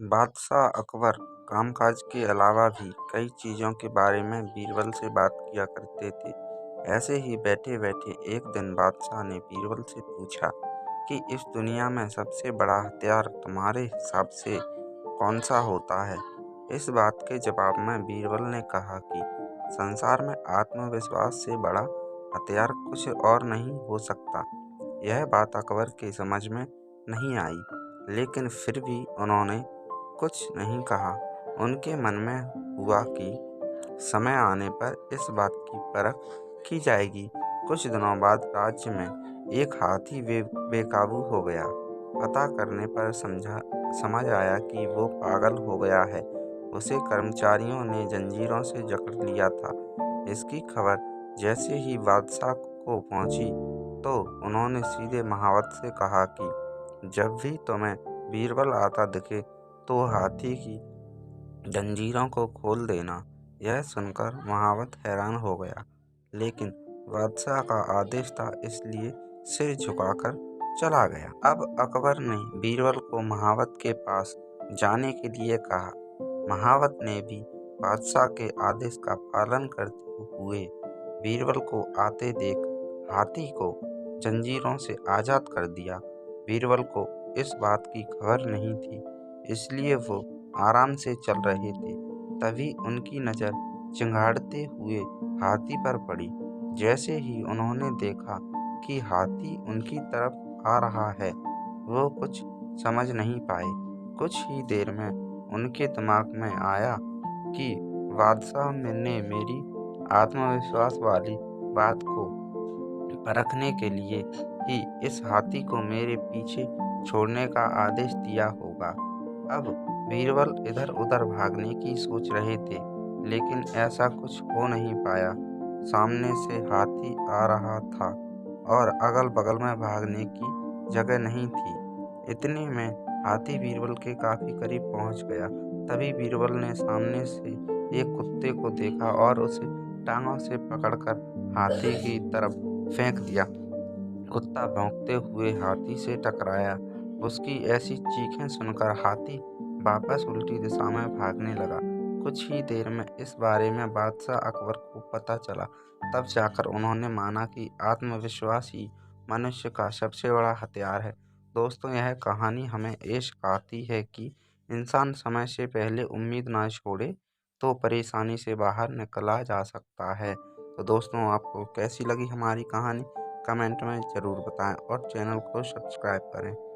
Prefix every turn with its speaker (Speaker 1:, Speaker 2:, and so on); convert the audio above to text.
Speaker 1: बादशाह अकबर कामकाज के अलावा भी कई चीज़ों के बारे में बीरबल से बात किया करते थे। ऐसे ही बैठे बैठे एक दिन बादशाह ने बीरबल से पूछा कि इस दुनिया में सबसे बड़ा हथियार तुम्हारे हिसाब से कौन सा होता है। इस बात के जवाब में बीरबल ने कहा कि संसार में आत्मविश्वास से बड़ा हथियार कुछ और नहीं हो सकता। यह बात अकबर के समझ में नहीं आई, लेकिन फिर भी उन्होंने कुछ नहीं कहा। उनके मन में हुआ कि समय आने पर इस बात की परख की जाएगी। कुछ दिनों बाद राज्य में एक हाथी बेकाबू हो गया। पता करने पर समझ आया कि वो पागल हो गया है। उसे कर्मचारियों ने जंजीरों से जकड़ लिया था। इसकी खबर जैसे ही बादशाह को पहुंची तो उन्होंने सीधे महावत से कहा कि जब भी तुम्हें बीरबल आता दिखे तो हाथी की जंजीरों को खोल देना। यह सुनकर महावत हैरान हो गया, लेकिन बादशाह का आदेश था, इसलिए सिर झुकाकर चला गया। अब अकबर ने बीरबल को महावत के पास जाने के लिए कहा। महावत ने भी बादशाह के आदेश का पालन करते हुए बीरबल को आते देख हाथी को जंजीरों से आजाद कर दिया। बीरबल को इस बात की खबर नहीं थी, इसलिए वो आराम से चल रहे थे। तभी उनकी नज़र चिंगाड़ते हुए हाथी पर पड़ी। जैसे ही उन्होंने देखा कि हाथी उनकी तरफ आ रहा है, वो कुछ समझ नहीं पाए। कुछ ही देर में उनके दिमाग में आया कि बादशाह ने मेरी आत्मविश्वास वाली बात को परखने के लिए ही इस हाथी को मेरे पीछे छोड़ने का आदेश दिया होगा। अब बीरबल इधर उधर भागने की सोच रहे थे, लेकिन ऐसा कुछ हो नहीं पाया। सामने से हाथी आ रहा था और अगल बगल में भागने की जगह नहीं थी। इतने में हाथी बीरबल के काफी करीब पहुंच गया। तभी बीरबल ने सामने से एक कुत्ते को देखा और उसे टांगों से पकड़कर हाथी की तरफ फेंक दिया। कुत्ता भौंकते हुए हाथी से टकराया। उसकी ऐसी चीखें सुनकर हाथी वापस उल्टी दिशा में भागने लगा। कुछ ही देर में इस बारे में बादशाह अकबर को पता चला। तब जाकर उन्होंने माना कि आत्मविश्वास ही मनुष्य का सबसे बड़ा हथियार है। दोस्तों, यह कहानी हमें ये सिखाती है कि इंसान समय से पहले उम्मीद ना छोड़े तो परेशानी से बाहर निकला जा सकता है। तो दोस्तों, आपको कैसी लगी हमारी कहानी कमेंट में ज़रूर बताएं और चैनल को सब्सक्राइब करें।